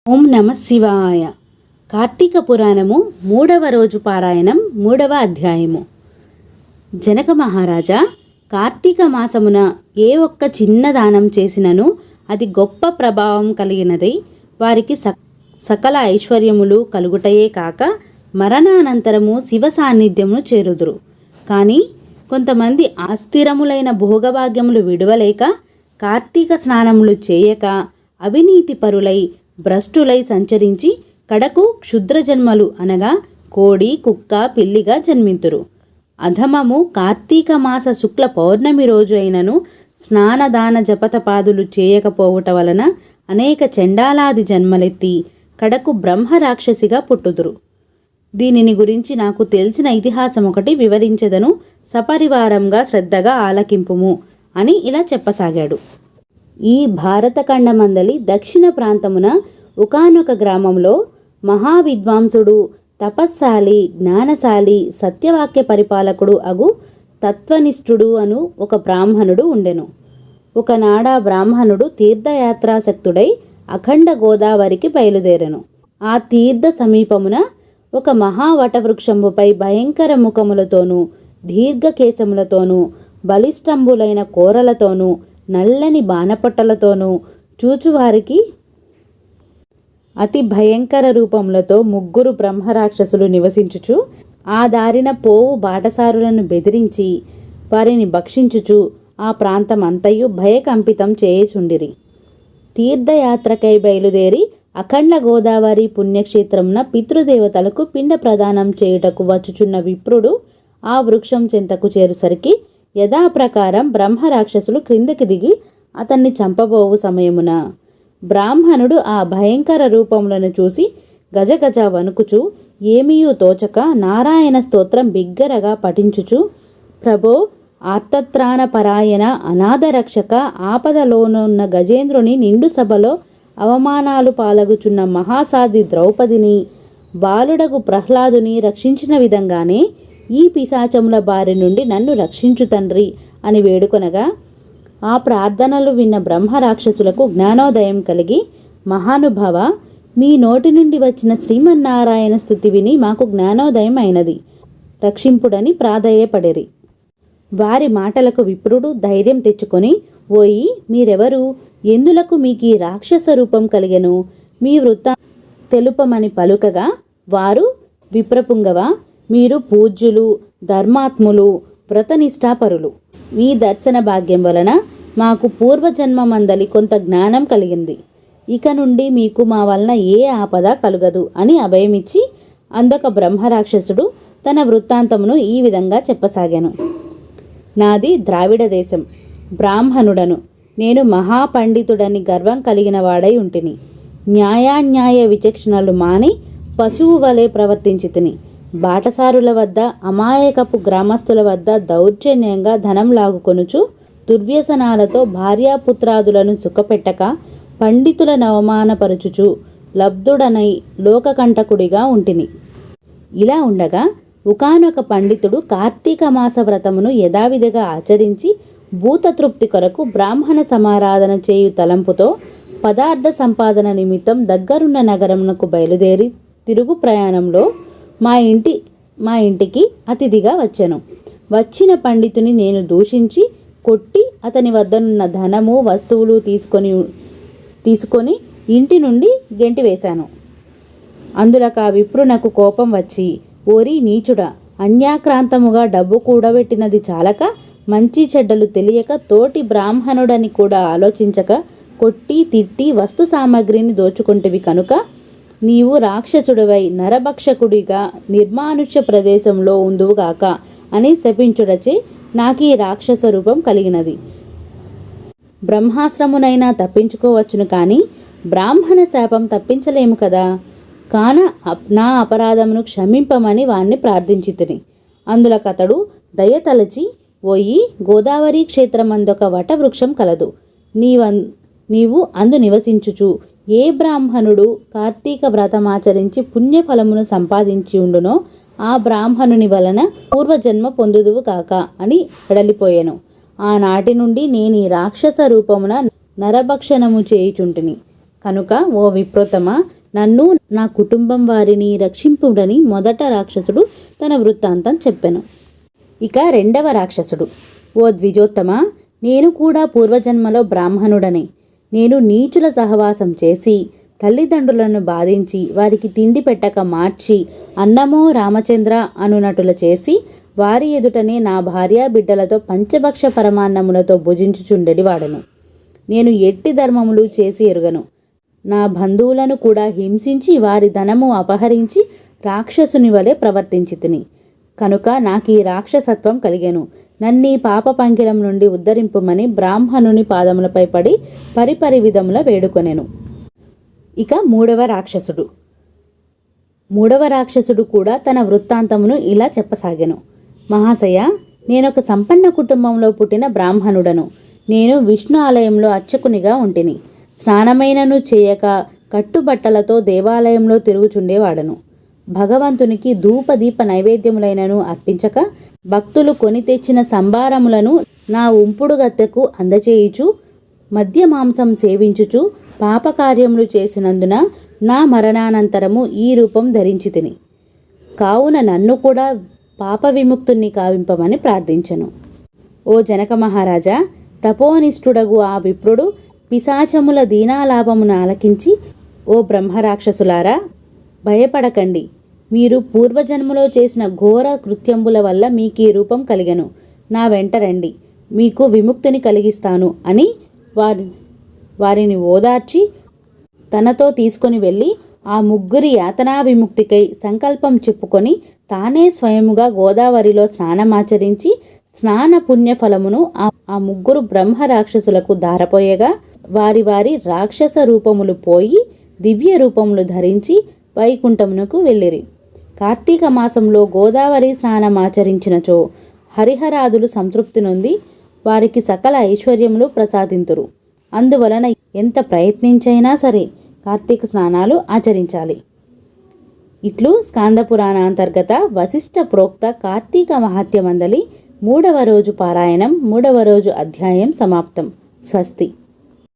ఓం నమ శివాయ. కార్తీక పురాణము 3వ రోజు పారాయణం 3వ అధ్యాయము. జనక మహారాజా, కార్తీక మాసమున ఏ ఒక్క చిన్న దానం చేసినను అది గొప్ప ప్రభావం కలిగినదై వారికి సకల ఐశ్వర్యములు కలుగుటయే కాక మరణానంతరము శివ సాన్నిధ్యమును చేరుదురు. కానీ కొంతమంది అస్థిరములైన భోగభాగ్యములు విడువలేక కార్తీక స్నానములు చేయక అవినీతి పరులై భ్రష్టులై సంచరించి కడకు క్షుద్ర జన్మలు అనగా కోడి కుక్క పిల్లిగా జన్మింతురు. అధమము కార్తీక మాస శుక్ల పౌర్ణమి రోజు అయినను స్నానదాన జపతపాదులు చేయకపోవుట వలన అనేక చండాలాది జన్మలెత్తి కడకు బ్రహ్మ రాక్షసిగా పుట్టుదురు. దీనిని గురించి నాకు తెలిసిన ఇతిహాసం ఒకటి వివరించెదను, సపరివారంగా శ్రద్ధగా ఆలకింపుము అని ఇలా చెప్పసాగాడు. ఈ భారతఖండమందలి దక్షిణ ప్రాంతమున ఒకానొక గ్రామంలో మహావిద్వాంసుడు, తపస్శాలి, జ్ఞానశాలి, సత్యవాక్య పరిపాలకుడు అగు తత్వనిష్ఠుడు అను ఒక బ్రాహ్మణుడు ఉండెను. ఒకనాడా బ్రాహ్మణుడు తీర్థయాత్రాసక్తుడై అఖండ గోదావరికి బయలుదేరెను. ఆ తీర్థ సమీపమున ఒక మహావటవృక్షంపై భయంకర ముఖములతోనూ దీర్ఘకేశములతోనూ బలిష్టంబులైన కోరలతోనూ నల్లని బాణపట్టలతోనూ చూచువారికి అతి భయంకర రూపములతో 3 బ్రహ్మరాక్షసులు నివసించుచు ఆ దారిన పోవు బాటసారులను బెదిరించి వారిని భక్షించుచు ఆ ప్రాంతం అంతయు భయకంపితం చేయుచుండిరి. తీర్థయాత్రకై బయలుదేరి అఖండ గోదావరి పుణ్యక్షేత్రమున పితృదేవతలకు పిండ ప్రదానం చేయుటకు వచ్చుచున్న విప్రుడు ఆ వృక్షం చెంతకు చేరుసరికి యథాప్రకారం బ్రహ్మరాక్షసులు క్రిందకి దిగి అతన్ని చంపబోవు సమయమున బ్రాహ్మణుడు ఆ భయంకర రూపములను చూసి గజగజ వణుకుచు ఏమీయూ తోచక నారాయణ స్తోత్రం బిగ్గరగా పఠించుచు, ప్రభో, ఆర్తత్రాణ పరాయణ అనాథరక్షక, ఆపదలోనున్న గజేంద్రుని నిండు సభలో అవమానాలు పాలగుచున్న మహాసాధ్వి ద్రౌపదిని, బాలుడగు ప్రహ్లాదుని రక్షించిన విధంగానే ఈ పిశాచముల బారి నుండి నన్ను రక్షించు తండ్రి అని వేడుకొనగా ఆ ప్రార్థనలు విన్న బ్రహ్మరాక్షసులకు జ్ఞానోదయం కలిగి, మహానుభావ, మీ నోటి నుండి వచ్చిన శ్రీమన్నారాయణ స్తుతి విని మాకు జ్ఞానోదయం అయినది, రక్షింపుడని ప్రాధేయపడిరి. వారి మాటలకు విప్రుడు ధైర్యం తెచ్చుకొని, ఓయి, మీరెవరు? ఎందులకు మీకు ఈ రాక్షస రూపం కలిగెను? మీ వృత్తా తెలుపమని పలుకగా వారు, విప్రపుంగవ, మీరు పూజ్యులు, ధర్మాత్ములు, వ్రతనిష్టాపరులు. మీ దర్శన భాగ్యం వలన మాకు పూర్వజన్మమందలి కొంత జ్ఞానం కలిగింది. ఇక నుండి మీకు మా వలన ఏ ఆపద కలుగదు అని అభయమిచ్చి అందొక బ్రహ్మరాక్షసుడు తన వృత్తాంతమును ఈ విధంగా చెప్పసాగాను. నాది ద్రావిడ దేశం, బ్రాహ్మణుడను. నేను మహాపండితుడని గర్వం కలిగిన వాడై ఉంటిని. న్యాయాన్యాయ విచక్షణలు మాని పశువు వలె ప్రవర్తించితిని. బాటసారుల వద్ద, అమాయకపు గ్రామస్తుల వద్ద దౌర్జన్యంగా ధనం లాగుకొనుచు దుర్వ్యసనాలతో భార్యాపుత్రాదులను సుఖపెట్టక పండితులను అవమానపరచుచు లబ్ధుడనై లోకకంటకుడిగా ఉంటిని. ఇలా ఉండగా ఒకానొక పండితుడు కార్తీక మాస వ్రతమును యథావిధిగా ఆచరించి భూతతృప్తి కొరకు బ్రాహ్మణ సమారాధన చేయు తలంపుతో పదార్థ సంపాదన నిమిత్తం దగ్గరున్న నగరమునకు బయలుదేరి తిరుగు ప్రయాణంలో మా ఇంటికి అతిథిగా వచ్చెను. వచ్చిన పండితుని నేను దూషించి కొట్టి అతని వద్దనున్న ధనము వస్తువులు తీసుకొని ఇంటి నుండి గెంటివేశాను. అందులకు ఆ విప్రునకు కోపం వచ్చి, ఓరి నీచుడా, అన్యాక్రాంతముగా డబ్బు కూడబెట్టినది చాలక మంచి చెడ్డలు తెలియక తోటి బ్రాహ్మణుడని కూడా ఆలోచించక కొట్టి తిట్టి వస్తు సామగ్రిని దోచుకుంటివి కనుక నీవు రాక్షసుడివై నరభక్షకుడిగా నిర్మానుష్య ప్రదేశంలో ఉందువుగాక అని శపించుడచే నాకు ఈ రాక్షస రూపం కలిగినది. బ్రహ్మాశ్రమునైనా తప్పించుకోవచ్చును, కానీ బ్రాహ్మణ శాపం తప్పించలేము కదా. కాన నా అపరాధమును క్షమింపమని వాణ్ణి ప్రార్థించితిని. అందులకతడు దయతలచి, ఓయి, గోదావరి క్షేత్రమందొక వటవృక్షం కలదు. నీవు అందు నివసించుచు ఏ బ్రాహ్మణుడు కార్తీక వ్రతమాచరించి పుణ్యఫలమును సంపాదించి ఉండునో ఆ బ్రాహ్మణుని వలన పూర్వజన్మ పొందుదువు కాక అని వెడలిపోయాను. ఆనాటి నుండి నేను ఈ రాక్షస రూపమున నరభక్షణము చేయుచుంటిని. కనుక ఓ విప్రోత్తమ, నన్ను నా కుటుంబం వారిని రక్షింపుడని మొదట రాక్షసుడు తన వృత్తాంతం చెప్పెను. ఇక రెండవ రాక్షసుడు, ఓ ద్విజోత్తమ, నేను కూడా పూర్వజన్మలో బ్రాహ్మణుడనే. నేను నీచుల సహవాసం చేసి తల్లిదండ్రులను బాధించి వారికి తిండి పెట్టక మార్చి అన్నమో రామచంద్ర అనునటుల చేసి వారి ఎదుటనే నా భార్యా బిడ్డలతో పంచభక్ష పరమాన్నములతో భుజించుచుండెడి వాడను. నేను ఎట్టి ధర్మములు చేసి ఎరుగను. నా బంధువులను కూడా హింసించి వారి ధనము అపహరించి రాక్షసుని వలె ప్రవర్తించితిని. కనుక నాకు ఈ రాక్షసత్వం కలిగెను. నన్నీ పాప పంకిలం నుండి ఉద్ధరింపుమని బ్రాహ్మణుని పాదములపై పడి పరిపరి విధముల వేడుకొనెను. ఇక మూడవ రాక్షసుడు కూడా తన వృత్తాంతమును ఇలా చెప్పసాగెను. మహాశయ, నేనొక సంపన్న కుటుంబంలో పుట్టిన బ్రాహ్మణుడను. నేను విష్ణు ఆలయంలో అర్చకునిగా ఉంటిని. స్నానమైనను చేయక కట్టుబట్టలతో దేవాలయంలో తిరుగుచుండేవాడను. భగవంతునికి ధూపదీప నైవేద్యములైనను అర్పించక భక్తులు కొని తెచ్చిన సంభారములను నా ఉంపుడు గత్తెకు అందచేయుచు మద్య మాంసం సేవించుచు పాపకార్యములు చేసినందున నా మరణానంతరము ఈ రూపం ధరించి తిని. కావున నన్ను కూడా పాప విముక్తుణ్ణి కావింపమని ప్రార్థించెను. ఓ జనక మహారాజా, తపోనిష్ఠుడగు ఆ విప్రుడు పిశాచముల దీనాలాపమును ఆలకించి, ఓ బ్రహ్మరాక్షసులారా, భయపడకండి. మీరు పూర్వజన్మలో చేసిన ఘోర కృత్యంబుల వల్ల మీకు ఈ రూపం కలిగెను. నా వెంట రండి, మీకు విముక్తిని కలిగిస్తాను అని వారిని ఓదార్చి తనతో తీసుకొని వెళ్ళి ఆ ముగ్గురి యాతనా విముక్తికై సంకల్పం చెప్పుకొని తానే స్వయముగా గోదావరిలో స్నానమాచరించి స్నాన పుణ్య ఫలమును ఆ ముగ్గురు బ్రహ్మ రాక్షసులకు ధారపోయగా వారి వారి రాక్షస రూపములు పోయి దివ్య రూపములు ధరించి వైకుంఠమునకు వెళ్ళిరి. కార్తీక మాసంలో గోదావరి స్నానమాచరించినచో హరిహరాదులు సంతృప్తి నొంది వారికి సకల ఐశ్వర్యములు ప్రసాదింతురు. అందువలన ఎంత ప్రయత్నించైనా సరే కార్తీక స్నానాలు ఆచరించాలి. ఇట్లు స్కాంద పురాణ అంతర్గత వశిష్ఠ ప్రోక్త కార్తీక మహాత్య మందలి 3వ రోజు పారాయణం 3వ రోజు అధ్యాయం సమాప్తం. స్వస్తి.